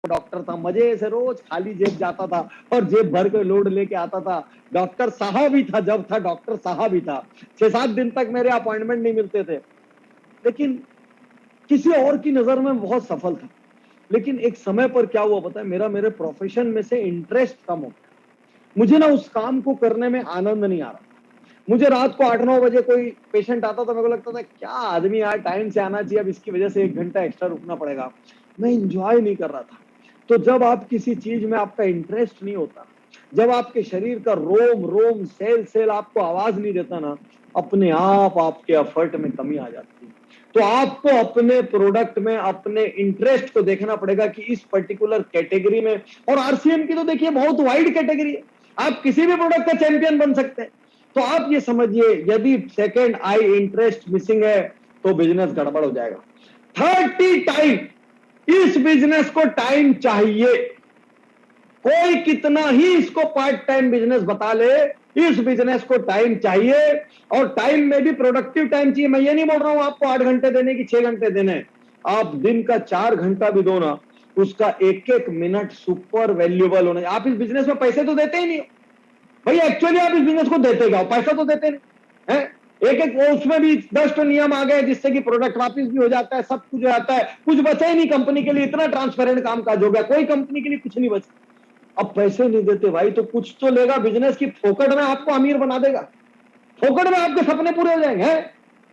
Doctor था, मजे से रोज खाली जेब जाता था और जेब भर के लोड लेके आता था। डॉक्टर साहब ही था, जब था डॉक्टर साहब ही था। 6-7 दिन तक मेरे अपॉइंटमेंट नहीं मिलते थे, लेकिन किसी और की नजर में बहुत सफल था। लेकिन एक समय पर क्या हुआ पता है, मेरे प्रोफेशन में से इंटरेस्ट कम हो गया। मुझे ना उस काम को करने में आनंद नहीं आ रहा। मुझे रात को 8-9 बजे कोई पेशेंट आता था, मेरे को लगता था क्या आदमी यार टाइम से आना चाहिए, अब इसकी वजह से 1 घंटा एक्स्ट्रा रुकना पड़ेगा। मैं इंजॉय नहीं कर रहा था। तो जब आप किसी चीज में आपका इंटरेस्ट नहीं होता, जब आपके शरीर का रोम रोम सेल सेल आपको आवाज नहीं देता ना, अपने आप आपके एफर्ट में कमी आ जाती है। तो आपको अपने प्रोडक्ट में अपने इंटरेस्ट को देखना पड़ेगा कि इस पर्टिकुलर कैटेगरी में, और आरसीएम की तो देखिए बहुत वाइड कैटेगरी है, आप किसी भी प्रोडक्ट का चैंपियन बन सकते हैं। तो आप ये समझिए, यदि सेकेंड आई इंटरेस्ट मिसिंग है तो बिजनेस गड़बड़ हो जाएगा। 30 टाइम इस बिजनेस को टाइम चाहिए। कोई कितना ही इसको पार्ट टाइम बिजनेस बता ले, इस बिजनेस को टाइम चाहिए, और टाइम में भी प्रोडक्टिव टाइम चाहिए। मैं ये नहीं बोल रहा हूं आपको 8 घंटे देने की 6 घंटे देने, आप दिन का 4 घंटा भी दो ना, उसका एक एक मिनट सुपर वैल्यूबल होना। आप इस बिजनेस में पैसे तो देते ही नहीं भाई, एक्चुअली आप इस बिजनेस को देते क्या हो? पैसा तो देते नहीं है। एक एक उसमें भी 10 तो नियम आ गए जिससे कि प्रोडक्ट वापस भी हो जाता है, सब कुछ हो जाता है, कुछ बचा ही नहीं कंपनी के लिए। इतना ट्रांसपेरेंट काम काज हो गया, कोई कंपनी के लिए कुछ नहीं बचा। अब पैसे नहीं देते भाई तो कुछ तो लेगा बिजनेस की, फोकट में आपको अमीर बना देगा, फोकट में आपके सपने पूरे हो जाएंगे।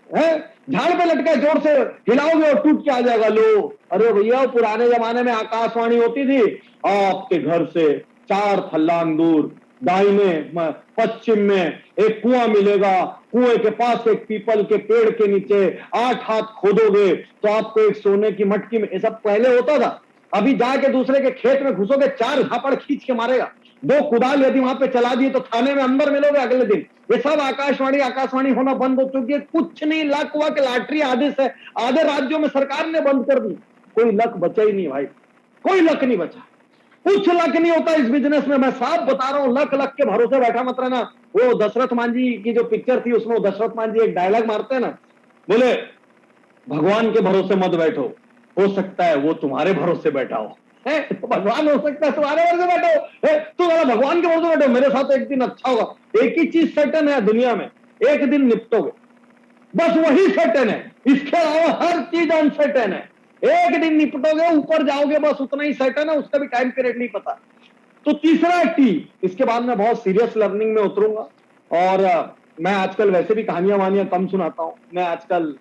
हैं झाड़ पे लटका जोर से हिलाओगे और टूट के आ जाएगा। लो अरे भैया, पुराने जमाने में आकाशवाणी होती थी, आपके घर से 4 फर्लांग दूर दाहिने पश्चिम में एक कुआं मिलेगा, कुएं के पास एक पीपल के पेड़ के नीचे 8 हाथ खोदोगे तो आपको एक सोने की मटकी में, ये सब पहले होता था। अभी जाके दूसरे के खेत में घुसोगे, 4 झापड़ खींच के मारेगा, 2 कुदाल यदि वहां पे चला दिए तो थाने में अंदर मिलोगे अगले दिन। ये सब आकाशवाणी होना बंद हो चुकी है। कुछ नहीं, लक वक लॉटरी आदेश है, आधे राज्यों में सरकार ने बंद कर दी। कोई लक बचा ही नहीं भाई, कोई लक नहीं बचा, कुछ लक नहीं होता इस बिजनेस में। मैं साफ बता रहा हूं, लक लक के भरोसे बैठा मत रहना। वो दशरथ मांझी की जो पिक्चर थी उसमें दशरथ मांझी एक डायलॉग मारते हैं ना, बोले भगवान के भरोसे मत बैठो, हो सकता है वो तुम्हारे भरोसे बैठा हो। है तो भगवान हो सकता है तुम्हारे भरोसे बैठो है, तो भगवान के भरोसे बैठो, मेरे साथ एक दिन अच्छा होगा। एक ही चीज सर्टेन है दुनिया में, एक दिन निपटोगे, बस वही सर्टेन है, इसके अलावा हर चीज अनसर्टेन है। एक दिन निपटोगे, ऊपर जाओगे, बस उतना ही सर्टेन है, उसका भी टाइम पीरियड नहीं पता। तो तीसरा टी, इसके बाद मैं बहुत सीरियस लर्निंग में उतरूंगा। और मैं आजकल वैसे भी कहानियां वानियां कम सुनाता हूं, मैं आजकल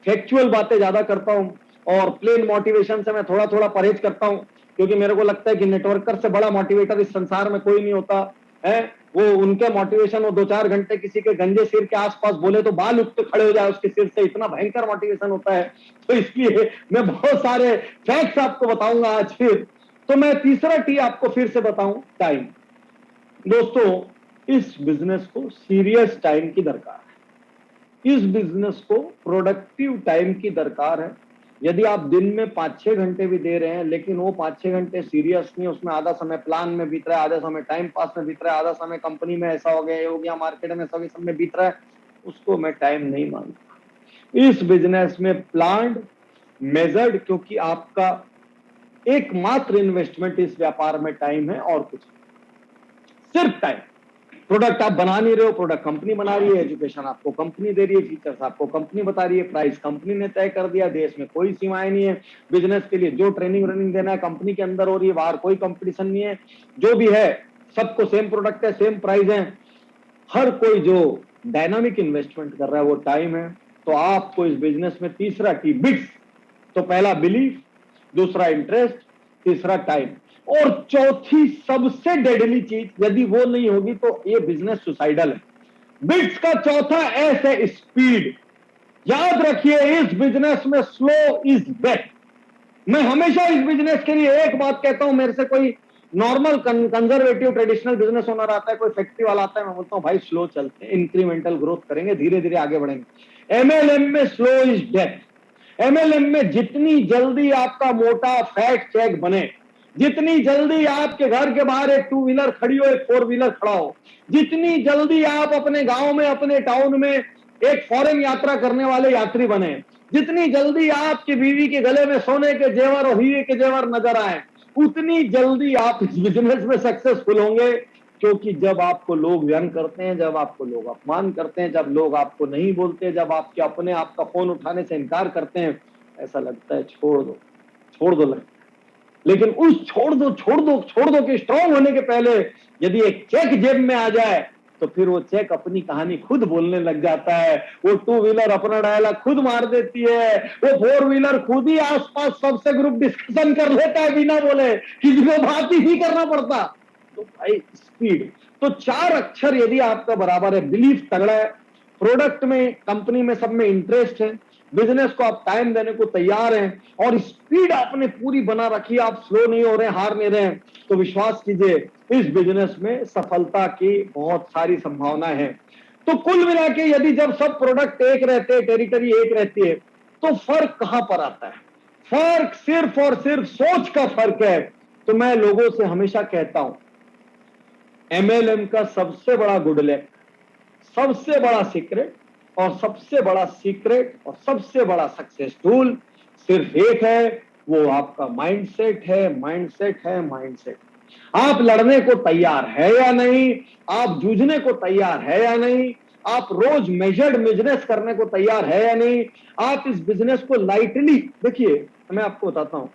फैक्चुअल बातें ज्यादा करता हूं, और प्लेन मोटिवेशन से मैं थोड़ा थोड़ा परहेज करता हूं, क्योंकि मेरे को लगता है कि नेटवर्कर से बड़ा मोटिवेटर इस संसार में कोई नहीं होता है। वो उनके मोटिवेशन, वो 2-4 घंटे किसी के गंजे सिर के आसपास बोले तो बाल उठ के खड़े हो जाए उसके सिर से, इतना भयंकर मोटिवेशन होता है। तो इसलिए मैं बहुत सारे फैक्ट्स आपको बताऊंगा आज फिर। तो मैं तीसरा टी आपको फिर से बताऊं, टाइम। दोस्तों, इस बिजनेस को सीरियस टाइम की दरकार है, इस बिजनेस को प्रोडक्टिव टाइम की दरकार है। यदि आप दिन में 5-6 घंटे भी दे रहे हैं, लेकिन वो 5-6 घंटे सीरियस नहीं, उसमें आधा समय प्लान में बीत रहा है, आधा समय टाइम पास में बीत रहा है, आधा समय कंपनी में ऐसा हो गया, ये हो गया, मार्केट में सभी सब में बीत रहा है, उसको मैं टाइम नहीं मानता। इस बिजनेस में प्लान्ड, मेजर्ड, क्योंकि आपका एकमात्र इन्वेस्टमेंट इस व्यापार में टाइम है और कुछ, सिर्फ टाइम। प्रोडक्ट आप बना नहीं रहे हो, प्रोडक्ट कंपनी बना रही है, एजुकेशन आपको कंपनी दे रही है, फीचर्स आपको कंपनी बता रही है, प्राइस कंपनी ने तय कर दिया, देश में कोई सीमाएं नहीं है बिजनेस के लिए। जो ट्रेनिंग रनिंग देना है कंपनी के अंदर हो रही है, बाहर कोई कंपटीशन नहीं है। जो भी है सबको सेम प्रोडक्ट है, सेम प्राइस है। हर कोई जो डायनामिक इन्वेस्टमेंट कर रहा है वो टाइम है। तो आपको इस बिजनेस में तीसरा टी, बिट्स, तो पहला बिलीफ, दूसरा इंटरेस्ट, तीसरा टाइम, और चौथी सबसे डेडली चीज, यदि वो नहीं होगी तो ये बिजनेस सुसाइडल है। बिट्स का चौथा एस है, स्पीड। याद रखिए, इस बिजनेस में स्लो इज बेस्ट। मैं हमेशा इस बिजनेस के लिए एक बात कहता हूं, मेरे से कोई normal conservative traditional business owner आता है, कोई फैक्ट्री वाला आता है, मैं बोलता हूं भाई स्लो चलते हैं, इंक्रीमेंटल ग्रोथ करेंगे, धीरे धीरे आगे बढ़ेंगे। एमएलएम में स्लो इज डेथ। एमएलएम में जितनी जल्दी आपका मोटा फैट चेक बने, जितनी जल्दी आपके घर के बाहर एक 2 व्हीलर खड़ी हो, एक 4 व्हीलर खड़ा हो, जितनी जल्दी आप अपने गांव में, अपने टाउन में एक फॉरेन यात्रा करने वाले यात्री बने, जितनी जल्दी आपकी बीवी के गले में सोने के जेवर और हीरे के जेवर नजर आए, उतनी जल्दी आप इस बिजनेस में सक्सेसफुल होंगे। क्योंकि जब आपको लोग व्यंग करते हैं, जब आपको लोग अपमान करते हैं, जब लोग आपको नहीं बोलते, जब आपके अपने आपका फोन उठाने से इनकार करते हैं, ऐसा लगता है छोड़ दो, छोड़ दो लगता है। लेकिन उस छोड़ दो के स्ट्रांग होने के पहले यदि एक चेक जेब में आ जाए तो फिर वो चेक अपनी कहानी खुद बोलने लग जाता है। वो टू व्हीलर अपना डायलॉग खुद मार देती है, वो फोर व्हीलर खुद ही आसपास सबसे ग्रुप डिस्कशन कर लेता है बिना बोले, किसी को बात ही नहीं करना पड़ता। तो भाई स्पीड, तो 4 अक्षर यदि आपका बराबर है, बिलीफ तगड़ा है, प्रोडक्ट में कंपनी में सब में इंटरेस्ट है, बिजनेस को आप टाइम देने को तैयार हैं और स्पीड आपने पूरी बना रखी है, आप स्लो नहीं हो रहे, हार नहीं रहे, तो विश्वास कीजिए इस बिजनेस में सफलता की बहुत सारी संभावना है। तो कुल मिला के यदि जब सब प्रोडक्ट एक रहते हैं, टेरिटरी एक रहती है, तो फर्क कहां पर आता है? फर्क सिर्फ और सिर्फ सोच का फर्क है। तो मैं लोगों से हमेशा कहता हूं, एमएलएम का सबसे बड़ा गुड लक, सबसे बड़ा सीक्रेट और सबसे बड़ा सीक्रेट और सबसे बड़ा सक्सेस टूल सिर्फ एक है, वो आपका माइंडसेट है, माइंडसेट है, माइंडसेट। आप लड़ने को तैयार है या नहीं, आप जूझने को तैयार है या नहीं, आप रोज मेजर्ड बिजनेस करने को तैयार है या नहीं, आप इस बिजनेस को लाइटली देखिए। मैं आपको बताता हूं,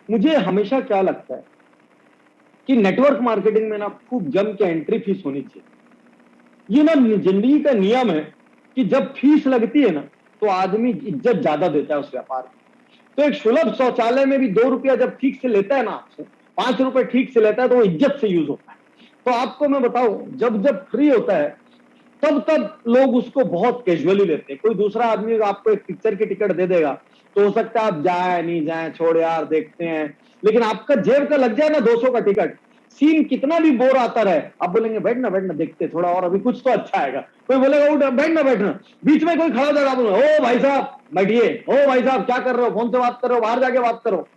मुझे हमेशा क्या लगता है कि नेटवर्क मार्केटिंग में ना खूब जम के एंट्री फीस होनी चाहिए। ये ना जिंदगी का नियम है कि जब फीस लगती है ना तो आदमी इज्जत ज्यादा देता है उस व्यापार में। तो एक सुलभ शौचालय में भी 2 रुपया जब ठीक से लेता है ना आपसे, 5 रुपए ठीक से लेता है, तो वो इज्जत से यूज होता है। तो आपको मैं बताऊं, जब जब फ्री होता है तब तब लोग उसको बहुत कैजुअली लेते हैं। कोई दूसरा आदमी आपको एक पिक्चर की टिकट दे देगा तो हो सकता है आप जाए नहीं जाए, छोड़ यार देखते हैं, लेकिन आपका जेब का लग जाए ना 200 का टिकट, सीन कितना भी बोर आता रहे, आप बोलेंगे बैठना बैठना देखते थोड़ा और, अभी कुछ तो अच्छा आएगा। कोई बोलेगा उठ बैठना बैठना, बीच में कोई खड़ा हो जाएगा, आप बोलेंगे ओ भाई साहब बैठिए, ओ भाई साहब क्या कर रहे हो, फोन से बात कर रहे हो, बाहर जाके बात करो।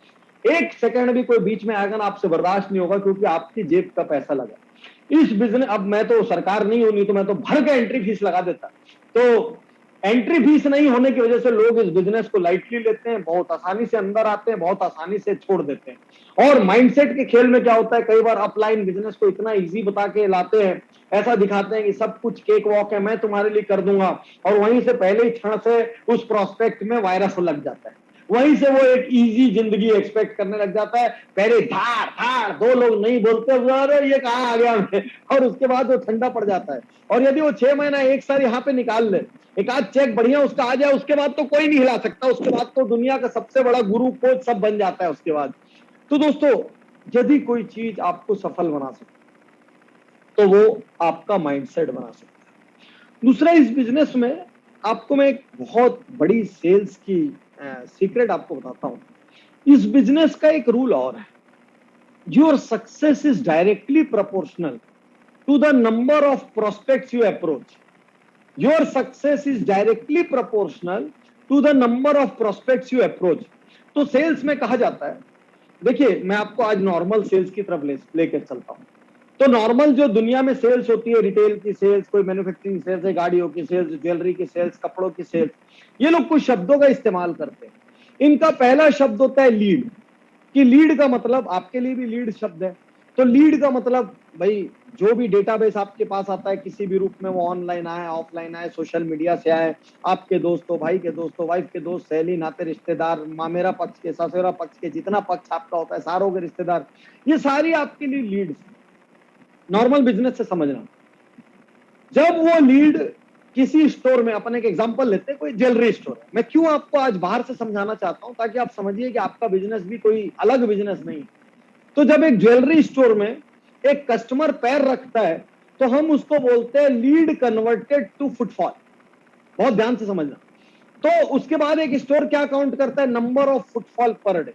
एक सेकंड भी कोई बीच में आएगा ना आपसे बर्दाश्त नहीं होगा, क्योंकि आपकी जेब का पैसा लगा इस बिजनेस। अब मैं तो सरकार नहीं होनी तो मैं तो भर के एंट्री फीस लगा देता। तो एंट्री फीस नहीं होने की वजह से लोग इस बिजनेस को लाइटली लेते हैं, बहुत आसानी से अंदर आते हैं, बहुत आसानी से छोड़ देते हैं। और माइंडसेट के खेल में क्या होता है, कई बार अपलाइन बिजनेस को इतना इजी बता के लाते हैं, ऐसा दिखाते हैं कि सब कुछ केक वॉक है, मैं तुम्हारे लिए कर दूंगा, और वहीं से पहले ही क्षण से उस प्रोस्पेक्ट में वायरस लग जाता है, वहीं से वो एक इजी जिंदगी एक्सपेक्ट करने लग जाता है। पहले धार धार 2 लोग नहीं बोलते, अरे ये कहाँ आ गया मैं, और उसके बाद वो ठंडा पड़ जाता है। और यदि वो 6 महीना एक साल यहाँ पे निकाल ले, एक आध चेक बढ़िया उसका आ जाए, उसके बाद तो कोई नहीं हिला सकता, उसके बाद तो दुनिया का सबसे बड़ा गुरु कोच सब बन जाता है उसके बाद। तो दोस्तों, यदि कोई चीज आपको सफल बना सकती तो वो आपका माइंडसेट बना सकता है। दूसरा, इस बिजनेस में आपको मैं एक बहुत बड़ी सेल्स की सीक्रेट आपको बताता हूं। इस बिजनेस का एक रूल और है, your success is directly proportional to the number of prospects you approach. Your success is directly proportional to the number of prospects you approach. तो सेल्स में कहा जाता है, देखिए मैं आपको आज नॉर्मल सेल्स की तरफ लेकर चलता हूं। तो नॉर्मल जो दुनिया में सेल्स होती है, रिटेल की सेल्स, कोई मैन्युफैक्चरिंग सेल्स है, गाड़ियों की सेल्स, ज्वेलरी की सेल्स, कपड़ों की सेल्स, ये लोग कुछ शब्दों का इस्तेमाल करते हैं। इनका पहला शब्द होता है लीड, कि लीड का मतलब, आपके लिए भी लीड शब्द है, तो लीड का मतलब भाई जो भी डेटाबेस आपके पास आता है किसी भी रूप में, वो ऑनलाइन आए, ऑफलाइन आए, सोशल मीडिया से आए, आपके दोस्तों, भाई के दोस्तों, वाइफ के दोस्त, सहेली, नाते, रिश्तेदार, मामेरा पक्ष के, ससुरा पक्ष के, जितना पक्ष आपका होता है, सारों के रिश्तेदार, ये सारी आपके लिए लीड्स। नॉर्मल बिजनेस से समझना, जब वो लीड किसी स्टोर में, अपन एक एग्जांपल लेते हैं, कोई ज्वेलरी स्टोर है, मैं क्यों आपको आज बाहर से समझाना चाहता हूं ताकि आप समझिए कि आपका बिजनेस भी कोई अलग बिजनेस नहीं। तो जब एक ज्वेलरी स्टोर में एक कस्टमर पैर रखता है तो हम उसको बोलते हैं लीड कन्वर्टेड टू फुटफॉल। बहुत ध्यान से समझना। तो उसके बाद एक स्टोर क्या काउंट करता है, number of footfall per day.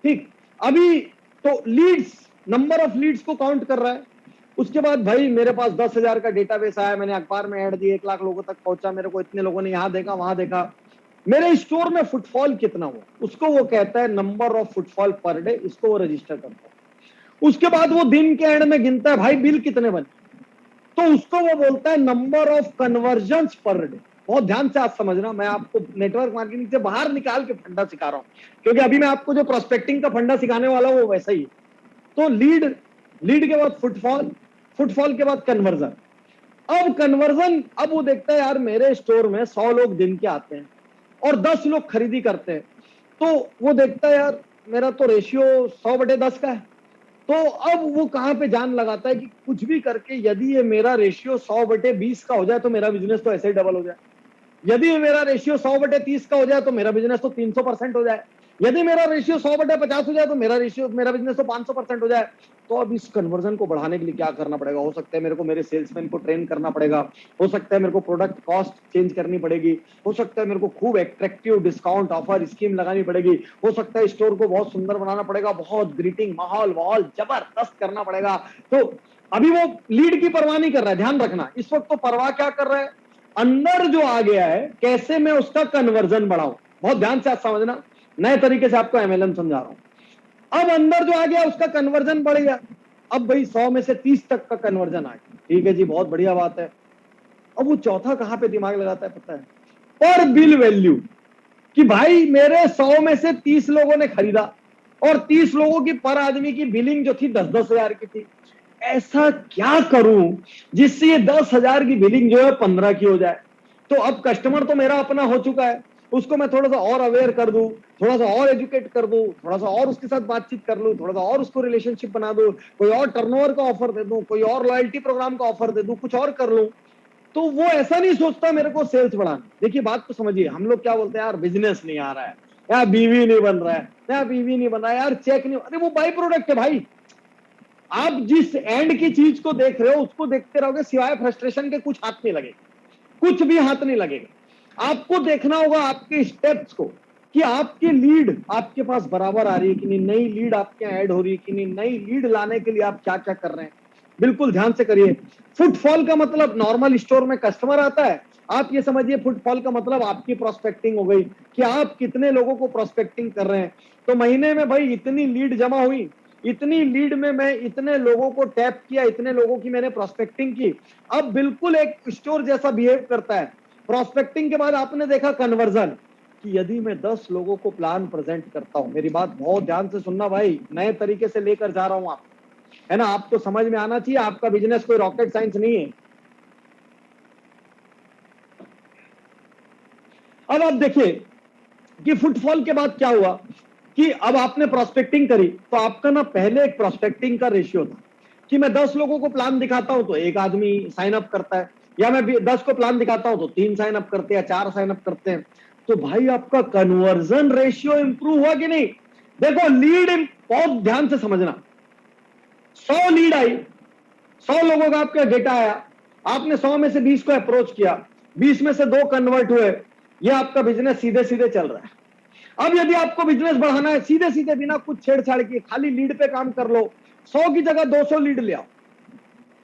ठीक, अभी तो लीड्स, नंबर ऑफ लीड्स को काउंट कर रहा है। उसके बाद भाई मेरे पास 10,000 का डेटाबेस आया, मैंने अखबार में ऐड दी, 1 लाख लोगों तक पहुंचा, मेरे को इतने लोगों ने यहाँ देखा वहां देखा, मेरे स्टोर में फुटफॉल कितना हुआ, उसको वो कहता है number of footfall per day, इसको वो रजिस्टर करता है। उसके बाद वो दिन के एंड में गिनता है, भाई बिल कितने बने, तो उसको वो बोलता है number of convergence per day. बहुत ध्यान से आप समझना, मैं आपको नेटवर्क मार्केटिंग से बाहर निकाल के फंडा सिखा रहा हूँ, क्योंकि अभी मैं आपको जो प्रोस्पेक्टिंग का फंडा सिखाने वाला हूँ वो वैसा ही है। तो लीड के बाद फुटफॉल, फुटफॉल के बाद कन्वर्जन। अब कन्वर्जन, अब वो देखता है यार मेरे स्टोर में 100 लोग दिन के आते हैं और 10 लोग खरीदी करते हैं, तो वो देखता है यार मेरा तो रेशियो 100/10 का है। तो अब वो कहां पे जान लगाता है कि कुछ भी करके यदि ये मेरा रेशियो 100/20 का हो जाए तो मेरा बिजनेस तो ऐसे ही डबल हो जाए, यदि मेरा रेशियो 100/30 का हो जाए तो मेरा बिजनेस तो 300% हो जाए, यदि मेरा रेशियो 100/50 हो जाए तो मेरा बिजनेस तो 500% हो जाए। तो अब इस कन्वर्जन को बढ़ाने के लिए क्या करना पड़ेगा? हो सकता है मेरे को मेरे सेल्समैन को ट्रेन करना पड़ेगा, हो सकता है मेरे को प्रोडक्ट कॉस्ट चेंज करनी पड़ेगी, हो सकता है मेरे को खूब एट्रैक्टिव डिस्काउंट ऑफर स्कीम लगानी पड़ेगी, हो सकता है स्टोर को बहुत सुंदर बनाना पड़ेगा, बहुत ग्रीटिंग माहौल माहौल जबरदस्त करना पड़ेगा। तो अभी वो लीड की परवाह नहीं कर रहा है, ध्यान रखना। इस वक्त तो परवाह क्या कर रहा है? अंदर जो आ गया है कैसे मैं उसका कन्वर्जन बढ़ाऊं। बहुत ध्यान से आप समझना, नए तरीके से आपको एमएलएम समझा रहा हूं। अब अंदर जो आ गया उसका कन्वर्जन बढ़ गया। अब भाई 100 में से 30 तक का कन्वर्जन आ गया, ठीक है जी, बहुत बढ़िया बात है। अब वो चौथा कहां पे दिमाग लगाता है पता है? पर बिल वैल्यू, कि भाई मेरे 100 में से 30 लोगों ने खरीदा और 30 लोगों की पर आदमी की बिलिंग जो थी 10-10 हजार की थी। ऐसा क्या करूं जिससे ये 10,000 की बिलिंग जो है 15 की हो जाए? तो अब कस्टमर तो मेरा अपना हो चुका है, उसको मैं थोड़ा सा और अवेयर कर दूं, थोड़ा सा और एजुकेट कर दूं, थोड़ा सा और उसके साथ बातचीत कर लूं, थोड़ा सा और उसको रिलेशनशिप बना दूं, कोई और टर्नओवर का ऑफर दे दूं, कोई और लॉयल्टी प्रोग्राम का ऑफर दे दूं, कुछ और कर लूं। तो वो ऐसा नहीं सोचता मेरे को सेल्स बढ़ाना। देखिए बात तो समझिए, हम लोग क्या बोलते हैं, यार बिजनेस नहीं आ रहा है, यार बीवी नहीं बन रहा है, यार बीवी नहीं बन रहा है, यार चेक नहीं, अरे वो बाई प्रोडक्ट है भाई। आप जिस एंड की चीज को देख रहे हो उसको देखते रहोगे, सिवाय फ्रस्ट्रेशन के कुछ हाथ नहीं लगेगा, कुछ भी हाथ नहीं लगेगा। आपको देखना होगा आपके स्टेप्स को, कि आपकी लीड आपके पास बराबर आ रही है कि नहीं, नई लीड आपके ऐड हो रही है कि नहीं, नई लीड लाने के लिए आप क्या क्या कर रहे हैं। बिल्कुल ध्यान से करिए। फुटफॉल का मतलब नॉर्मल स्टोर में कस्टमर आता है, आप ये समझिए फुटफॉल का मतलब आपकी प्रोस्पेक्टिंग हो गई, कि आप कितने लोगों को प्रोस्पेक्टिंग कर रहे हैं। तो महीने में भाई इतनी लीड जमा हुई, इतनी लीड में मैं इतने लोगों को टैप किया, इतने लोगों की मैंने प्रोस्पेक्टिंग की। अब बिल्कुल एक स्टोर जैसा बिहेव करता है। प्रोस्पेक्टिंग के बाद आपने देखा कन्वर्जन, कि यदि मैं 10 लोगों को प्लान प्रेजेंट करता हूं, मेरी बात बहुत ध्यान से सुनना भाई, नए तरीके से लेकर जा रहा हूं आप, है ना, आपको समझ में आना चाहिए, आपका बिजनेस कोई रॉकेट साइंस नहीं है। अब आप देखिए कि फुटफॉल के बाद क्या हुआ, कि अब आपने प्रोस्पेक्टिंग करी, तो आपका ना पहले एक प्रोस्पेक्टिंग का रेशियो था, कि मैं 10 लोगों को प्लान दिखाता हूं तो एक आदमी साइन अप करता है, या मैं 10 को प्लान दिखाता हूं तो 3 साइन अप करते हैं, 4 साइन अप करते हैं। तो भाई आपका कन्वर्जन रेशियो इंप्रूव हुआ कि नहीं? देखो लीड, बहुत ध्यान से समझना, 100 लीड आई, 100 लोगों का आपका डेटा आया, आपने 100 में से 20 को अप्रोच किया, 20 में से 2 कन्वर्ट हुए, ये आपका बिजनेस सीधे सीधे चल रहा है। अब यदि आपको बिजनेस बढ़ाना है, सीधे सीधे बिना कुछ छेड़छाड़ किए खाली लीड पे काम कर लो, 100 की जगह 200 लीड ले आओ,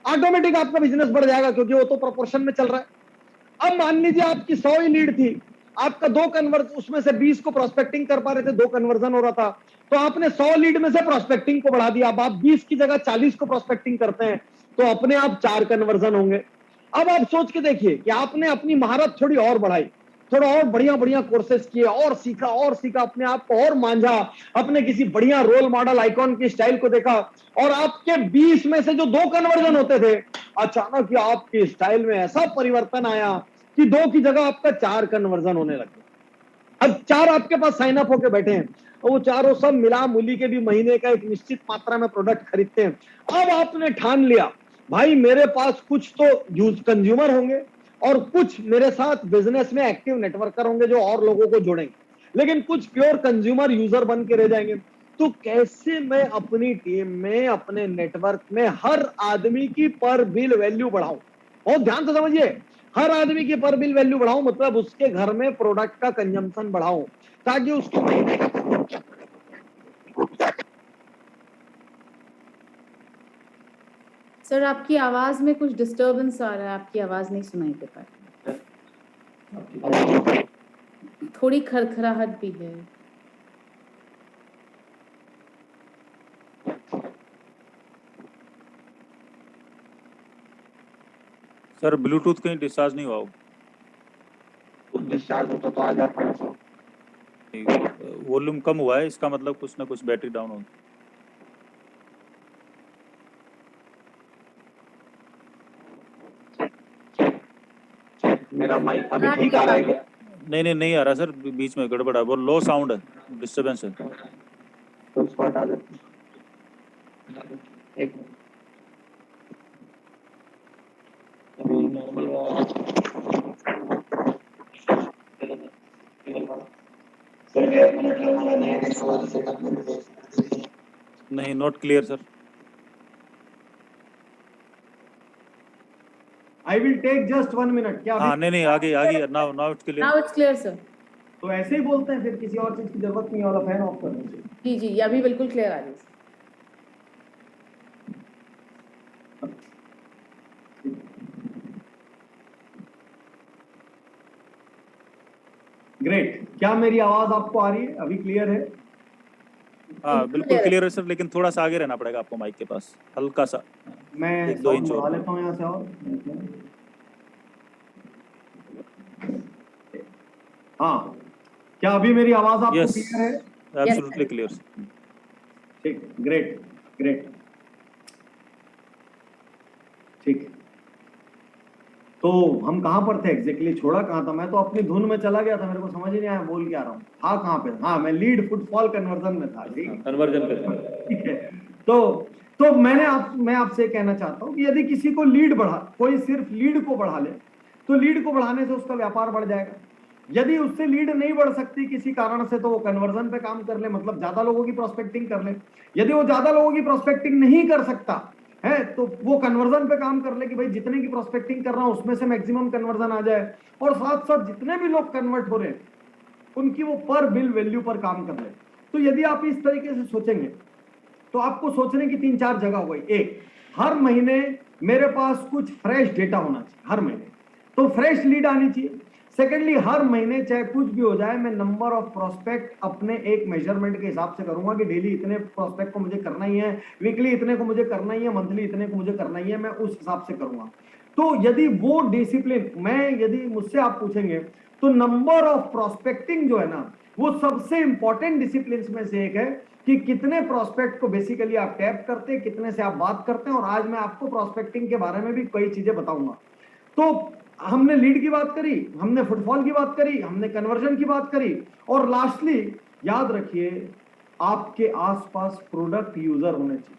ऑटोमेटिक आपका बिजनेस बढ़ जाएगा, क्योंकि वो तो प्रोपोर्शन में चल रहा है। अब मान लीजिए आपकी 100 ही लीड थी, आपका 2 कन्वर्ट, उसमें से 20 को प्रोस्पेक्टिंग कर पा रहे थे, 2 कन्वर्जन हो रहा था, तो आपने 100 लीड में से प्रोस्पेक्टिंग को बढ़ा दिया। अब आप 20 की जगह 40 को प्रोस्पेक्टिंग करते हैं, तो अपने आप 4 कन्वर्जन होंगे। अब आप सोच के देखिए कि आपने अपनी महारत थोड़ी और बढ़ाई, थोड़ा और बढ़िया बढ़िया कोर्सेज किए, और सीखा, अपने आप को और मांझा, अपने किसी बढ़िया रोल मॉडल आइकॉन की स्टाइल को देखा, और आपके 20 में से जो 2 कन्वर्जन होते थे, अचानक ही आपकी स्टाइल में ऐसा परिवर्तन आया कि 2 की जगह आपका 4 कन्वर्जन होने लगे। अब 4 आपके पास साइन अप होके बैठे हैं, और वो चारों सब मिला मूली के भी महीने का एक निश्चित मात्रा में प्रोडक्ट खरीदते हैं। अब आपने ठान लिया भाई मेरे पास कुछ तो यूज कंज्यूमर होंगे, और कुछ मेरे साथ बिजनेस में एक्टिव नेटवर्कर होंगे जो और लोगों को जोड़ेंगे, लेकिन कुछ प्योर कंज्यूमर यूजर बन के रह जाएंगे। तो कैसे मैं अपनी टीम में, अपने नेटवर्क में हर आदमी की पर बिल वैल्यू बढ़ाऊं? बहुत ध्यान से समझिए, हर आदमी की पर बिल वैल्यू बढ़ाऊं मतलब उसके घर में प्रोडक्ट का कंजम्पशन बढ़ाऊं, ताकि उसको महीने का। सर आपकी आवाज में कुछ डिस्टरबेंस आ रहा है, आपकी आवाज नहीं सुनाई दे पा रही, थोड़ी खरखराहट भी है। सर ब्लूटूथ कहीं डिस्चार्ज नहीं हुआ हो? चार्ज होता तो आ जाता है। वॉल्यूम कम हुआ है, इसका मतलब कुछ ना कुछ बैटरी डाउन हो। मेरा माइक अभी ठीक आ रहा है क्या? नहीं आ रहा सर, बीच में गड़बड़ है, वो लो साउंड है, डिस्टर्बेंस है। तो उसको हटा देते हैं। एक मिनट। अभी नॉर्मल नहीं, not clear sir. I will take just 1 minute. क्या हाँ नहीं आगे now it's clear. Now it's clear, sir. तो ऐसे ही बोलते हैं, फिर किसी और चीज की जरूरत नहीं, वाला फैन ऑफ करना चाहिए। जी ये अभी बिल्कुल क्लियर आ रही है sir. ग्रेट। क्या मेरी आवाज आपको आ रही है? अभी क्लियर है? हाँ बिल्कुल क्लियर है सर, लेकिन थोड़ा सा आगे रहना पड़ेगा आपको माइक के पास, हल्का सा। मैं 1-2 इंच बढ़ा और। लेता हूँ यहाँ से और। हाँ, क्या अभी मेरी आवाज आपको यस, क्लियर है? Absolutely clear. ठीक, ग्रेट ग्रेट। ठीक, तो हम कहाँ पर थे एग्जैक्टली? छोड़ा कहाँ था? मैं तो अपनी धुन में चला गया था, मेरे को समझ ही नहीं आया बोल के आ रहा हूँ। था कहाँ पे? हाँ, मैं लीड फुटफॉल कन्वर्जन में था। ठीक, कन्वर्जन पे। ठीक है। तो मैं आपसे कहना चाहता हूँ कि यदि किसी को लीड बढ़ा, कोई सिर्फ लीड को बढ़ा ले, तो लीड को बढ़ाने से उसका व्यापार बढ़ जाएगा। यदि उससे लीड नहीं बढ़ सकती किसी कारण से, तो वो कन्वर्जन पे काम कर ले, मतलब ज्यादा लोगों की प्रोस्पेक्टिंग कर ले। यदि वो ज्यादा लोगों की प्रोस्पेक्टिंग नहीं कर सकता है, तो वो कन्वर्जन पे काम कर ले कि भाई जितने की प्रोस्पेक्टिंग कर रहा हूं उसमें से मैक्सिमम कन्वर्जन आ जाए, और साथ साथ जितने भी लोग कन्वर्ट हो रहे हैं उनकी वो पर बिल वैल्यू पर काम कर ले। तो यदि आप इस तरीके से सोचेंगे तो आपको सोचने की 3-4 जगह हो गई। एक, हर महीने मेरे पास कुछ फ्रेश डेटा होना चाहिए, हर महीने तो फ्रेश लीड आनी चाहिए। सेकेंडली, हर महीने चाहे कुछ भी हो जाए, मैं नंबर ऑफ प्रोस्पेक्ट अपने एक मेजरमेंट के हिसाब से करूंगा कि डेली इतने प्रोस्पेक्ट को मुझे करना ही है, वीकली इतने को मुझे करना ही है, मंथली इतने को मुझे करना ही है, मैं उस हिसाब से करूंगा। तो यदि वो डिसिप्लिन, यदि मुझसे आप पूछेंगे तो नंबर ऑफ प्रोस्पेक्टिंग जो है ना, वो सबसे इंपॉर्टेंट डिसिप्लिन में से एक है कि कितने प्रोस्पेक्ट को बेसिकली आप टैप करते हैं, कितने से आप बात करते हैं। और आज मैं आपको प्रोस्पेक्टिंग के बारे में भी कई चीजें बताऊंगा। तो हमने लीड की बात करी, हमने फुटफॉल की बात करी, हमने कन्वर्जन की बात करी, और लास्टली याद रखिए, आपके आसपास प्रोडक्ट यूजर होने चाहिए।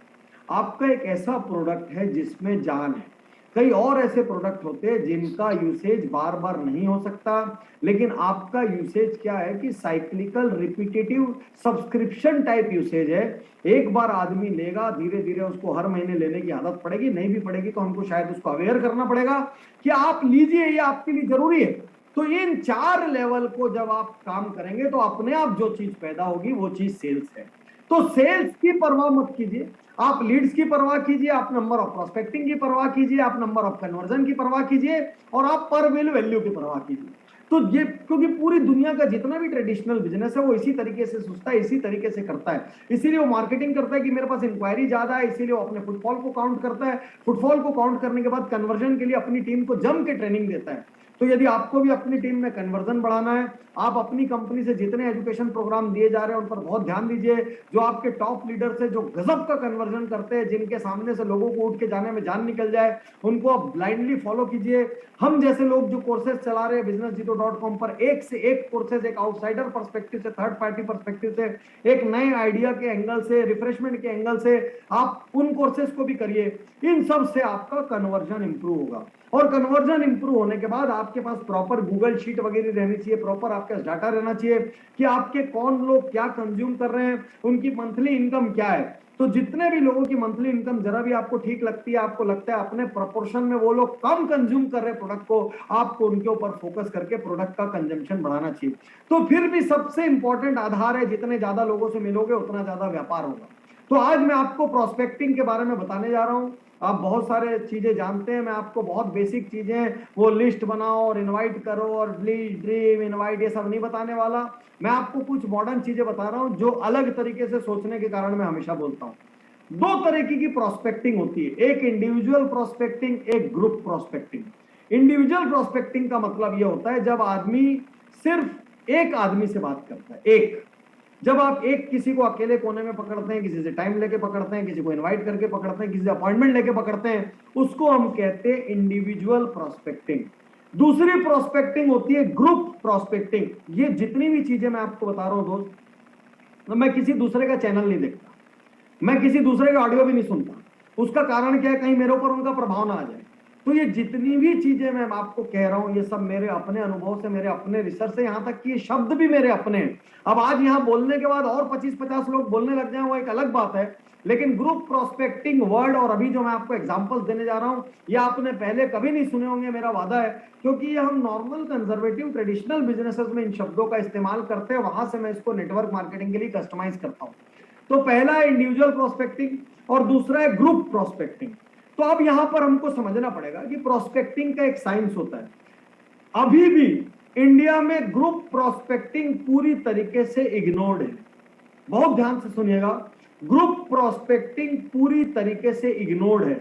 आपका एक ऐसा प्रोडक्ट है जिसमें जान है। कई और ऐसे प्रोडक्ट होते हैं जिनका यूसेज बार बार नहीं हो सकता, लेकिन आपका यूसेज क्या है कि cyclical repetitive subscription type usage है। एक बार आदमी लेगा, धीरे धीरे उसको हर महीने लेने की आदत पड़ेगी, नहीं भी पड़ेगी तो हमको शायद उसको अवेयर करना पड़ेगा कि आप लीजिए, ये आपके लिए जरूरी है। तो इन 4 लेवल को जब आप काम करेंगे तो अपने आप जो चीज पैदा होगी वो चीज सेल्स है। तो सेल्स की परवाह मत कीजिए, आप लीड्स की परवाह कीजिए, आप नंबर ऑफ प्रोस्पेक्टिंग की परवाह कीजिए, आप नंबर ऑफ कन्वर्जन की परवाह कीजिए, और आप पर बिल वैल्यू की परवाह कीजिए। तो ये, क्योंकि पूरी दुनिया का जितना भी ट्रेडिशनल बिजनेस है वो इसी तरीके से सोचता है, इसी तरीके से करता है। इसीलिए वो मार्केटिंग करता है कि मेरे पास इंक्वायरी ज्यादा है, इसीलिए वो अपने फुटफॉल को काउंट करता है। फुटफॉल को काउंट करने के बाद कन्वर्जन के लिए अपनी टीम को जम के ट्रेनिंग देता है। तो यदि आपको भी अपनी टीम में कन्वर्जन बढ़ाना है, आप अपनी कंपनी से जितने एजुकेशन प्रोग्राम दिए जा रहे हैं उन पर बहुत ध्यान दीजिए। जो आपके टॉप लीडर्स है, जो गजब का कन्वर्जन करते हैं, जिनके सामने से लोगों को उठ के जाने में जान निकल जाए, उनको आप ब्लाइंडली फॉलो कीजिए। हम जैसे लोग जो कोर्सेज चला रहे हैं businessjito.com पर, एक से एक कोर्सेज, एक आउटसाइडर पर्सपेक्टिव से, थर्ड पार्टी पर्सपेक्टिव से, एक नए आइडिया के एंगल से, रिफ्रेशमेंट के एंगल से, आप उन कोर्सेज को भी करिए। इन सब से आपका कन्वर्जन इंप्रूव होगा, और कन्वर्जन इंप्रूव होने के बाद आपके पास प्रॉपर गूगल शीट वगैरह रहनी चाहिए, प्रॉपर आपके पास डाटा रहना चाहिए कि आपके कौन लोग क्या कंज्यूम कर रहे हैं, उनकी मंथली इनकम क्या है। तो जितने भी लोगों की मंथली इनकम जरा भी आपको ठीक लगती है, आपको लगता है अपने प्रोपोर्शन में वो लोग कम कंज्यूम कर रहे प्रोडक्ट को, आपको उनके ऊपर फोकस करके प्रोडक्ट का कंजम्पशन बढ़ाना चाहिए। तो फिर भी सबसे इंपॉर्टेंट आधार है, जितने ज्यादा लोगों से मिलोगे उतना ज्यादा व्यापार होगा। तो आज मैं आपको प्रोस्पेक्टिंग के बारे में बताने जा रहा हूं। आप बहुत सारे चीजें जानते हैं, मैं आपको बहुत बेसिक चीजें, वो लिस्ट बनाओ और इनवाइट करो और ड्रीम इनवाइट, ये सब नहीं बताने वाला। मैं आपको कुछ मॉडर्न चीजें बता रहा हूं जो अलग तरीके से सोचने के कारण मैं हमेशा बोलता हूं। 2 तरीके की प्रोस्पेक्टिंग होती है, एक इंडिविजुअल प्रोस्पेक्टिंग, एक ग्रुप प्रोस्पेक्टिंग। इंडिविजुअल प्रोस्पेक्टिंग का मतलब यह होता है जब आदमी सिर्फ एक आदमी से बात करता है, एक। जब आप एक किसी को अकेले कोने में पकड़ते हैं, किसी से टाइम लेके पकड़ते हैं, किसी को इनवाइट करके पकड़ते हैं, किसी से अपॉइंटमेंट लेके पकड़ते हैं, उसको हम कहते हैं इंडिविजुअल प्रोस्पेक्टिंग। दूसरी प्रोस्पेक्टिंग होती है ग्रुप प्रोस्पेक्टिंग। ये जितनी भी चीजें मैं आपको बता रहा हूं दोस्त, तो मैं किसी दूसरे का चैनल नहीं देखता, मैं किसी दूसरे का ऑडियो भी नहीं सुनता। उसका कारण क्या है, कहीं मेरे ऊपर उनका प्रभाव ना आ जाए। तो ये जितनी भी चीजें मैं आपको कह रहा हूं, ये सब मेरे अपने अनुभव से, मेरे अपने रिसर्च से, यहां तक कि ये शब्द भी मेरे अपने हैं। अब आज यहां बोलने के बाद और 25-50 लोग बोलने लग जाए वो एक अलग बात है, लेकिन ग्रुप प्रोस्पेक्टिंग वर्ड और अभी जो मैं आपको एग्जांपल्स देने जा रहा हूं, ये आपने पहले कभी नहीं सुने होंगे, मेरा वादा है, क्योंकि ये हम नॉर्मल कंजर्वेटिव ट्रेडिशनल बिजनेसेस में इन शब्दों का इस्तेमाल करते हैं, वहां से मैं इसको नेटवर्क मार्केटिंग के लिए कस्टमाइज करता हूं। तो पहला है इंडिविजुअल प्रोस्पेक्टिंग और दूसरा है ग्रुप प्रोस्पेक्टिंग। तो अब यहां पर हमको समझना पड़ेगा कि प्रोस्पेक्टिंग का एक साइंस होता है। अभी भी इंडिया में ग्रुप प्रोस्पेक्टिंग पूरी तरीके से इग्नोर्ड है। बहुत ध्यान से सुनिएगा, ग्रुप प्रोस्पेक्टिंग पूरी तरीके से इग्नोर्ड है।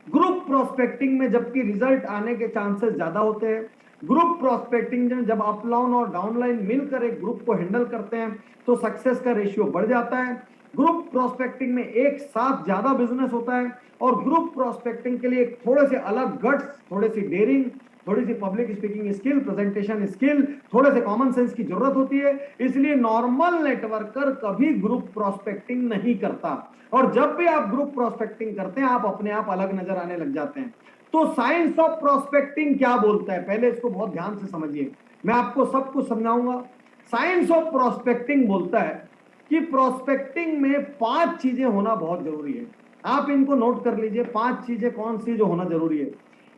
ग्रुप प्रोस्पेक्टिंग में जबकि रिजल्ट आने के चांसेस ज्यादा होते हैं। ग्रुप प्रोस्पेक्टिंग में जब अपलाइन और डाउनलाइन मिलकर एक ग्रुप को हैंडल करते हैं तो सक्सेस का रेशियो बढ़ जाता है। ग्रुप प्रोस्पेक्टिंग में एक साथ ज्यादा बिजनेस होता है और ग्रुप प्रोस्पेक्टिंग के लिए थोड़े से अलग गट्स, थोड़ी सी डेयरिंग, थोड़ी सी public speaking skill, presentation skill, थोड़े से कॉमन सेंस की जरूरत होती है। इसलिए नॉर्मल नेटवर्कर कभी ग्रुप प्रोस्पेक्टिंग नहीं करता, और जब भी आप ग्रुप प्रोस्पेक्टिंग करते हैं आप अपने आप अलग नजर आने लग जाते हैं। तो साइंस ऑफ प्रोस्पेक्टिंग क्या बोलता है, पहले इसको बहुत ध्यान से समझिए, मैं आपको सब कुछ समझाऊंगा। साइंस ऑफ प्रोस्पेक्टिंग बोलता है कि प्रोस्पेक्टिंग में 5 चीजें होना बहुत जरूरी है। आप इनको नोट कर लीजिए, 5 चीजें कौन सी जो होना जरूरी है।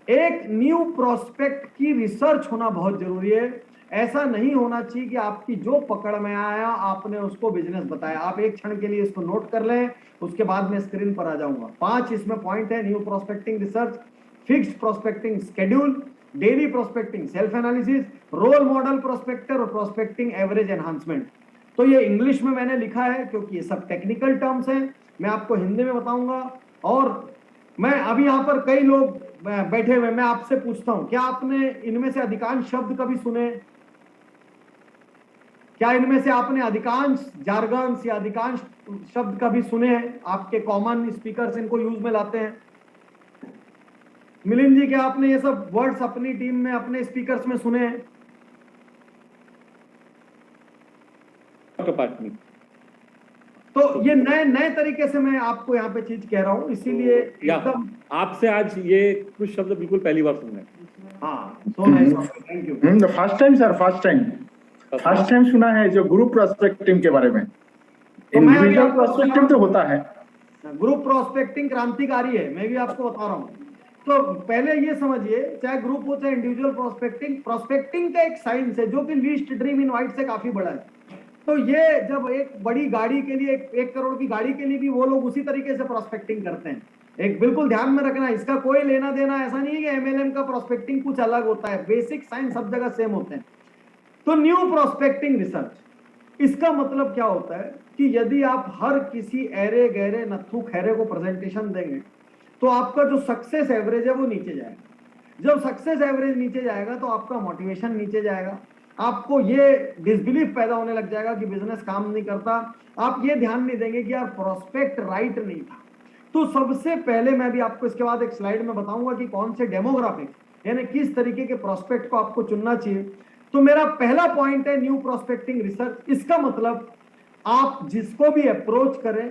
एक, न्यू प्रोस्पेक्ट की रिसर्च होना बहुत जरूरी है। ऐसा नहीं होना चाहिए कि आपकी जो पकड़ में आया आपने उसको बिजनेस बताया। आप एक क्षण के लिए इसको नोट कर लें, उसके बाद मैं स्क्रीन पर आ जाऊंगा। 5 इसमें पॉइंट है, new prospecting research, fixed prospecting schedule, daily prospecting self analysis, role model prospector और प्रोस्पेक्टिंग एवरेज एनहांसमेंट। तो ये इंग्लिश में मैंने लिखा है क्योंकि ये सब टेक्निकल टर्म्स हैं, मैं आपको हिंदी में बताऊंगा। और मैं अभी यहाँ पर कई लोग बैठे हुए, मैं आपसे पूछता हूं, क्या आपने इनमें से अधिकांश शब्द कभी सुने? क्या इनमें से आपने अधिकांश जार्गन्स या अधिकांश शब्द कभी सुने हैं? आपके कॉमन स्पीकर्स इनको यूज में लाते हैं। मिलिंद जी, क्या आपने ये सब वर्ड्स अपनी टीम में अपने स्पीकर्स में सुने हैं? तो ये नए तरीके से मैं आपको यहाँ पे चीज कह रहा हूँ, इसीलिए एकदम आपसे आज ये कुछ शब्द बिल्कुल पहली बार सुन रहे हैं। हाँ, so nice, thank you. First time sir, first time सुना है जो ग्रुप प्रोस्पेक्टिंग के बारे में। इंडिविजुअल प्रोस्पेक्टिंग तो होता है, ग्रुप प्रोस्पेक्टिंग क्रांतिकारी है, मैं भी आपको बता रहा हूँ। तो पहले ये समझिए, चाहे ग्रुप हो चाहे इंडिविजुअल प्रोस्पेक्टिंग, प्रोस्पेक्टिंग का एक साइंस है जो कि लीस्ट ड्रीम इनवाइट से काफी बड़ा है। तो ये जब एक बड़ी गाड़ी के लिए, 1 करोड़ की गाड़ी के लिए भी वो लोग उसी तरीके से प्रोस्पेक्टिंग करते हैं। एक बिल्कुल ध्यान में रखना, इसका कोई लेना देना ऐसा नहीं है कि एमएलएम का प्रोस्पेक्टिंग कुछ अलग होता है, बेसिक साइंस सब जगह सेम होते हैं। तो न्यू प्रोस्पेक्टिंग रिसर्च, इसका मतलब क्या होता है कि यदि आप हर किसी ऐरे गहरे नत्थु खैरे को प्रेजेंटेशन देंगे तो आपका जो सक्सेस एवरेज है वो नीचे जाएगा। जब सक्सेस एवरेज नीचे जाएगा तो आपका मोटिवेशन नीचे जाएगा, आपको ये डिसबिलीफ पैदा होने लग जाएगा कि बिजनेस काम नहीं करता। आप ये ध्यान नहीं देंगे कि यार प्रोस्पेक्ट राइट नहीं था। तो सबसे पहले मैं भी आपको इसके बाद एक स्लाइड में बताऊंगा कि कौन से डेमोग्राफिक यानी किस तरीके के प्रोस्पेक्ट को आपको चुनना चाहिए। तो मेरा पहला पॉइंट है न्यू प्रोस्पेक्टिंग रिसर्च। इसका मतलब आप जिसको भी अप्रोच करें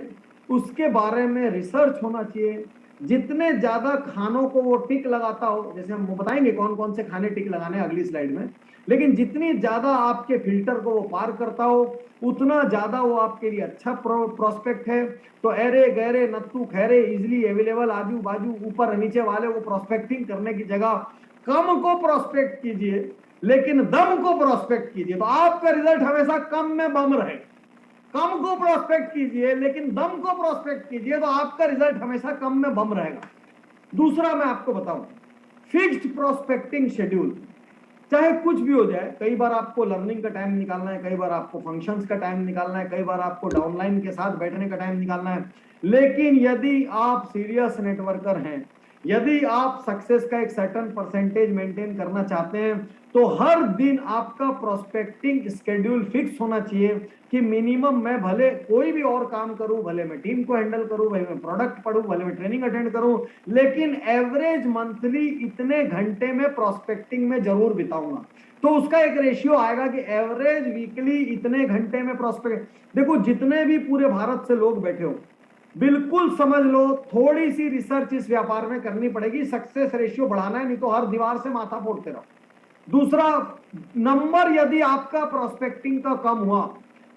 उसके बारे में रिसर्च होना चाहिए। जितने ज्यादा खानों को वो टिक लगाता हो, जैसे हम बताएंगे कौन कौन से खाने टिक लगाने अगली स्लाइड में, लेकिन जितनी ज्यादा आपके फिल्टर को वो पार करता हो उतना ज्यादा वो आपके लिए अच्छा प्रोस्पेक्ट है। तो ऐरे गहरे नत्थु खैरे इजिली अवेलेबल आजू बाजू ऊपर नीचे वाले वो प्रोस्पेक्टिंग करने की जगह कम को प्रोस्पेक्ट कीजिए लेकिन दम को प्रोस्पेक्ट कीजिए, तो आपका रिजल्ट हमेशा कम में बम रहे। कम को प्रोस्पेक्ट कीजिए लेकिन दम को प्रोस्पेक्ट कीजिए तो आपका रिजल्ट हमेशा कम में बम रहेगा। दूसरा मैं आपको बताऊं, फिक्स्ड प्रोस्पेक्टिंग शेड्यूल। चाहे कुछ भी हो जाए, कई बार आपको लर्निंग का टाइम निकालना है, कई बार आपको फंक्शंस का टाइम निकालना है, कई बार आपको डाउनलाइन के साथ बैठने का टाइम निकालना है, लेकिन यदि आप सीरियस नेटवर्कर हैं, यदि आप सक्सेस का एक सर्टेन परसेंटेज मेंटेन करना चाहते हैं तो हर दिन आपका प्रोस्पेक्टिंग स्केड्यूल फिक्स होना चाहिए कि मिनिमम मैं भले कोई भी और काम करूं, भले मैं टीम को हैंडल करूं, भले मैं प्रोडक्ट पढ़ूं, भले मैं ट्रेनिंग अटेंड करूं, लेकिन एवरेज मंथली इतने घंटे में प्रोस्पेक्टिंग में जरूर बिताऊंगा। तो उसका एक रेशियो आएगा कि एवरेज वीकली इतने घंटे में प्रोस्पेक्ट। देखो जितने भी पूरे भारत से लोग बैठे हो, बिल्कुल समझ लो थोड़ी सी रिसर्च इस व्यापार में करनी पड़ेगी, सक्सेस रेशियो बढ़ाना है, नहीं तो हर दीवार से माथा फोड़ते रहो। दूसरा नंबर, यदि आपका प्रोस्पेक्टिंग का कम हुआ,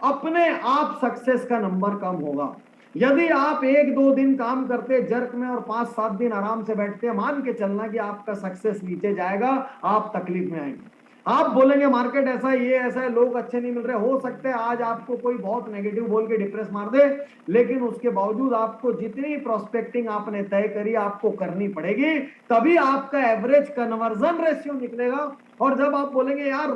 अपने आप सक्सेस का नंबर कम होगा। यदि आप 1-2 दिन काम करते जर्क में और 5-7 दिन आराम से बैठते, मान के चलना कि आपका सक्सेस नीचे जाएगा, आप तकलीफ में आएंगे। आप बोलेंगे मार्केट ऐसा है, ये ऐसा है, लोग अच्छे नहीं मिल रहे। हो सकता है आज आपको कोई बहुत नेगेटिव बोल के डिप्रेस मार दे, लेकिन उसके बावजूद आपको जितनी प्रोस्पेक्टिंग आपने तय करी आपको करनी पड़ेगी, तभी आपका एवरेज कन्वर्जन रेशियो निकलेगा। और जब आप बोलेंगे यार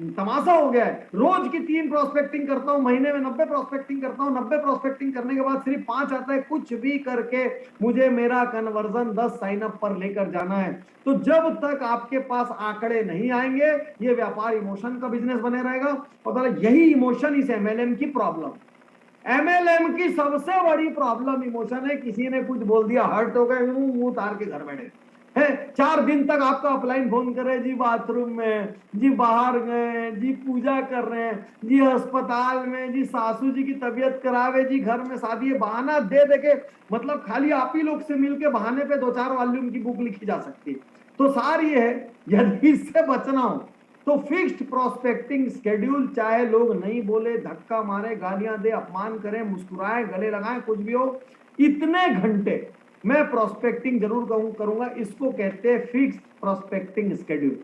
तमाशा हो गया है, रोज की 3 प्रोस्पेक्टिंग करता हूं, महीने में 90 प्रोस्पेक्टिंग करता हूं, 90 प्रोस्पेक्टिंग करने के बाद सिर्फ 5 आता है, कुछ भी करके मुझे मेरा कन्वर्जन 10 साइन अप पर लेकर जाना है। तो जब तक आपके पास आंकड़े नहीं आएंगे, ये व्यापार इमोशन का बिजनेस बने रहेगा। और यही इमोशन इस एमएलएम की प्रॉब्लम, एमएलएम की सबसे बड़ी प्रॉब्लम इमोशन है। किसी ने कुछ बोल दिया, हर्ट हो गए, मुंह उतार के घर बैठे है। 4 दिन तक आपका अपलाइन फोन कर रहे हैं, जी बाथरूम में, जी बाहर गए, जी पूजा कर रहे हैं, जी अस्पताल में, जी सासू जी की तबीयत खराब है, जी घर में शादी है। बहाना दे के मतलब खाली आप ही लोग से मिलके बहाने पे 2-4 वॉल्यूम की बुक लिखी जा सकती है। तो सार ये है, यदि इससे बचना हो तो फिक्स्ड प्रोस्पेक्टिंग शेड्यूल, चाहे लोग नहीं बोले, धक्का मारे, गालियां दे, अपमान करें, मुस्कुराए, गले लगाएं, कुछ भी हो, इतने घंटे मैं प्रोस्पेक्टिंग जरूर करूंगा। इसको कहते हैं फिक्स्ड प्रोस्पेक्टिंग शेड्यूल।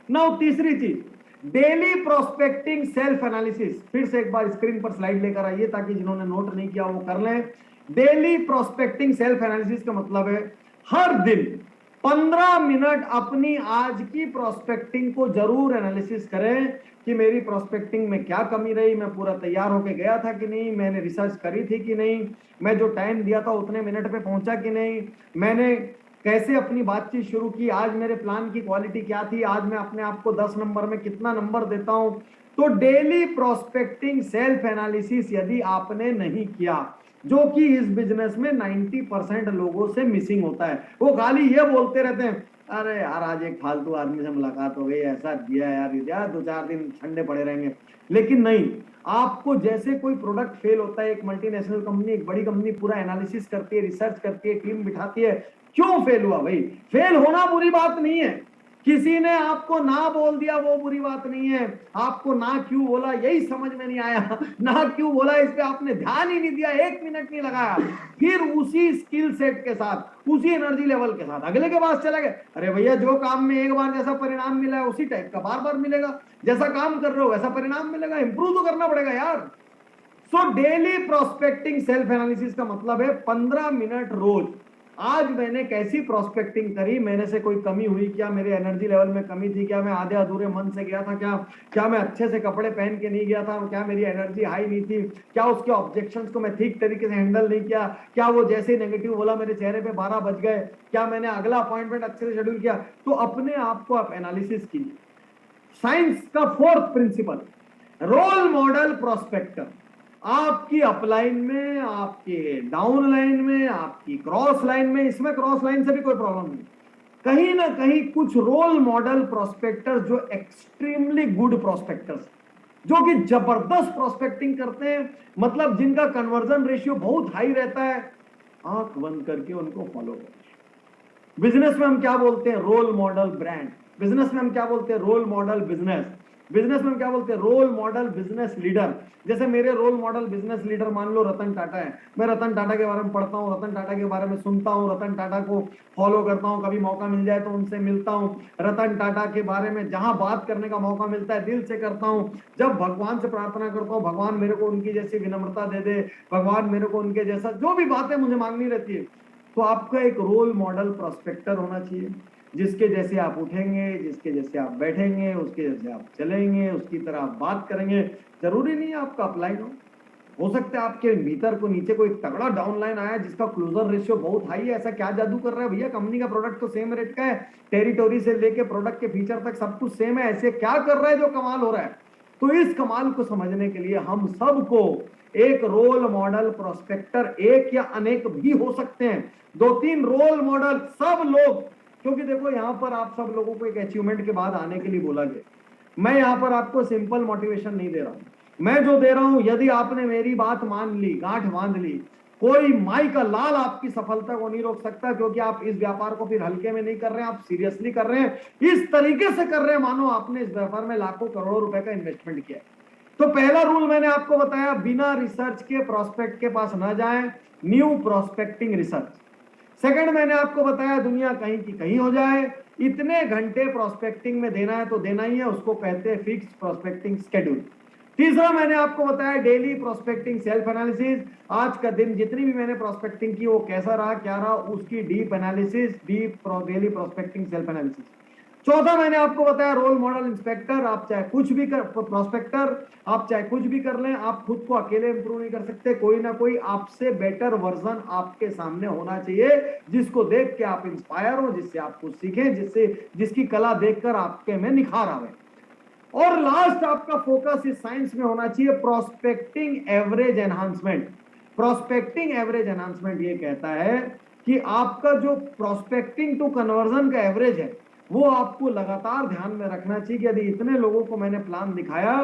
नाउ तीसरी चीज, डेली प्रोस्पेक्टिंग सेल्फ एनालिसिस। फिर से एक बार स्क्रीन पर स्लाइड लेकर आइए ताकि जिन्होंने नोट नहीं किया वो कर लें। डेली प्रोस्पेक्टिंग सेल्फ एनालिसिस का मतलब है हर दिन 15 मिनट अपनी आज की प्रोस्पेक्टिंग को जरूर एनालिसिस करें कि मेरी प्रोस्पेक्टिंग में क्या कमी रही, मैं पूरा तैयार होके गया था कि नहीं, मैंने रिसर्च करी थी कि नहीं, मैं जो टाइम दिया था उतने मिनट पे पहुंचा कि नहीं, मैंने कैसे अपनी बातचीत शुरू की, आज मेरे प्लान की क्वालिटी क्या थी, आज मैं अपने आप को 10 नंबर में कितना नंबर देता हूं। तो डेली प्रोस्पेक्टिंग सेल्फ एनालिसिस यदि आपने नहीं किया, जो कि इस बिजनेस में 90% लोगों से मिसिंग होता है, वो खाली ये बोलते रहते हैं, अरे यार आज एक फालतू आदमी से मुलाकात हो गई, ऐसा दिया यार 2-4 दिन ठंडे पड़े रहेंगे। लेकिन नहीं, आपको जैसे कोई प्रोडक्ट फेल होता है, एक मल्टीनेशनल कंपनी, एक बड़ी कंपनी पूरा एनालिसिस करती है, रिसर्च करती है, टीम बिठाती है, क्यों फेल हुआ भाई। फेल होना बुरी बात नहीं है, किसी ने आपको ना बोल दिया वो बुरी बात नहीं है, आपको ना क्यों बोला यही समझ में नहीं आया, ना क्यों बोला इस पे आपने ध्यान ही नहीं दिया, 1 मिनट नहीं लगाया, फिर उसी स्किल सेट के साथ, उसी एनर्जी लेवल के साथ अगले के पास चले गए। अरे भैया जो काम में एक बार जैसा परिणाम मिला है उसी टाइप का बार बार मिलेगा, जैसा काम कर रहे हो वैसा परिणाम मिलेगा, इंप्रूव तो करना पड़ेगा यार। So daily prospecting self analysis का मतलब है 15 मिनट रोज, आज मैंने कैसी प्रोस्पेक्टिंग करी, मेरे से कोई कमी हुई क्या, मेरे एनर्जी लेवल में कमी थी क्या, मैं आधे अधूरे मन से गया था क्या मैं अच्छे से कपड़े पहन के नहीं गया था, क्या मेरी एनर्जी हाई नहीं थी, क्या उसके ऑब्जेक्शंस को मैं ठीक तरीके से हैंडल नहीं किया, क्या वो जैसे नेगेटिव बोला मेरे चेहरे पे 12 बज गए, क्या मैंने अगला अपॉइंटमेंट अच्छे से शेड्यूल किया। तो अपने आप को आप एनालिसिस कीजिए। साइंस का 4th principle, role model prospector. आपकी अपलाइन में, आपके डाउन लाइन में, आपकी क्रॉस लाइन में, इसमें क्रॉस लाइन से भी कोई प्रॉब्लम नहीं, कहीं ना कहीं कुछ रोल मॉडल प्रोस्पेक्टर जो एक्सट्रीमली गुड प्रोस्पेक्टर्स, जो कि जबरदस्त प्रोस्पेक्टिंग करते हैं, मतलब जिनका कन्वर्जन रेशियो बहुत हाई रहता है, आंख बंद करके उनको फॉलो करें। बिजनेस में हम क्या बोलते हैं, रोल मॉडल ब्रांड। बिजनेस में हम क्या बोलते हैं, रोल मॉडल बिजनेस। बिजनेस में हम क्या बोलते हैं, रोल मॉडल बिजनेस लीडर। जैसे मेरे रोल मॉडल बिजनेस लीडर मान लो रतन टाटा है, मैं रतन टाटा के बारे में पढ़ता हूँ, रतन टाटा के बारे में सुनता हूँ, रतन टाटा को फॉलो करता हूँ, कभी मौका मिल जाए तो उनसे मिलता हूँ, रतन टाटा के बारे में जहां बात करने का मौका मिलता है दिल से करता हूँ। जब भगवान से प्रार्थना करता हूँ, भगवान मेरे को उनकी जैसी विनम्रता दे दे, भगवान मेरे को उनके जैसा, जो भी बातें मुझे मांगनी रहती है। तो आपका एक रोल मॉडल प्रोस्पेक्टर होना चाहिए, जिसके जैसे आप उठेंगे, जिसके जैसे आप बैठेंगे, उसके जैसे आप चलेंगे, उसकी तरह आप बात करेंगे। जरूरी नहीं है आपका अपलाइन हो सकता है आपके मीटर को नीचे कोई तगड़ा डाउनलाइन आया जिसका क्लोजर रेशियो बहुत हाई है, ऐसा क्या जादू कर रहा है भैया, कंपनी का प्रोडक्ट तो सेम रेट का है, टेरिटोरी से लेके प्रोडक्ट के फीचर तक सब कुछ सेम है, ऐसे क्या कर रहा है जो कमाल हो रहा है। तो इस कमाल को समझने के लिए हम सबको एक रोल मॉडल प्रोस्पेक्टर, एक या अनेक भी हो सकते हैं, 2-3 रोल मॉडल सब लोग, क्योंकि देखो यहाँ पर आप सब लोगों को एक अचीवमेंट के बाद आने के लिए बोला गया। मैं यहाँ पर आपको सिंपल मोटिवेशन नहीं दे रहा हूँ, मैं जो दे रहा हूं, यदि आपने मेरी बात मान ली, गांठ बांध ली, कोई माई का लाल आपकी सफलता को नहीं रोक सकता, क्योंकि आप इस व्यापार को फिर हल्के में नहीं कर रहे हैं, आप सीरियसली कर रहे हैं, इस तरीके से कर रहे हैं मानो आपने इस व्यापार में लाखों करोड़ों रुपए का इन्वेस्टमेंट किया है। तो पहला रूल मैंने आपको बताया, बिना रिसर्च के प्रोस्पेक्ट के पास न जाएं, न्यू प्रोस्पेक्टिंग रिसर्च। सेकंड मैंने आपको बताया, दुनिया कहीं की कहीं हो जाए, इतने घंटे प्रोस्पेक्टिंग में देना है तो देना ही है, उसको कहते हैं फिक्स प्रोस्पेक्टिंग शेड्यूल। तीसरा मैंने आपको बताया, डेली प्रोस्पेक्टिंग सेल्फ एनालिसिस, आज का दिन जितनी भी मैंने प्रोस्पेक्टिंग की वो कैसा रहा, क्या रहा, उसकी deep analysis, daily prospecting self analysis. चौथा मैंने आपको बताया, रोल मॉडल इंस्पेक्टर, आप चाहे कुछ भी कर, प्रोस्पेक्टर आप चाहे कुछ भी कर लें, आप खुद को अकेले इंप्रूव नहीं कर सकते, कोई ना कोई आपसे बेटर वर्जन आपके सामने होना चाहिए, जिसको देख के आप इंस्पायर हो, जिससे आप कुछ सीखें, जिसकी कला देखकर आपके में निखार आवे। और लास्ट आपका फोकस इस साइंस में होना चाहिए, prospecting average enhancement. Prospecting average enhancement ये कहता है कि आपका जो प्रोस्पेक्टिंग टू कन्वर्जन का एवरेज है वो आपको लगातार ध्यान में रखना चाहिए कि यदि इतने लोगों को मैंने प्लान दिखाया,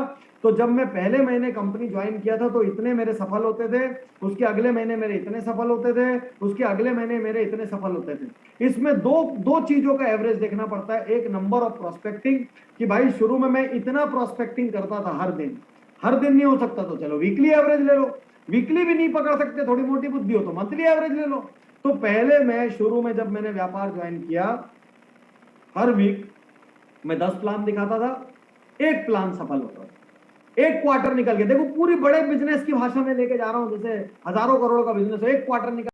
तो जब मैं पहले महीने कंपनी ज्वाइन किया था तो इतने मेरे सफल होते थे, उसके अगले महीने मेरे इतने सफल होते थे, उसके अगले महीने मेरे इतने सफल होते थे। इसमें दो चीजों का एवरेज देखना पड़ता है, एक नंबर ऑफ प्रोस्पेक्टिंग, कि भाई शुरू में मैं इतना प्रोस्पेक्टिंग करता था हर दिन नहीं हो सकता तो चलो वीकली एवरेज ले लो, वीकली भी नहीं पकड़ सकते, थोड़ी मोटी बुद्धि हो तो मंथली एवरेज ले लो। तो पहले मैं शुरू में जब मैंने व्यापार ज्वाइन किया, हर वीक मैं 10 प्लान दिखाता था, एक प्लान सफल होता था, एक क्वार्टर निकल गया। देखो पूरी बड़े बिजनेस की भाषा में लेके जा रहा हूं, जैसे हजारों करोड़ का बिजनेस हो, एक क्वार्टर निकल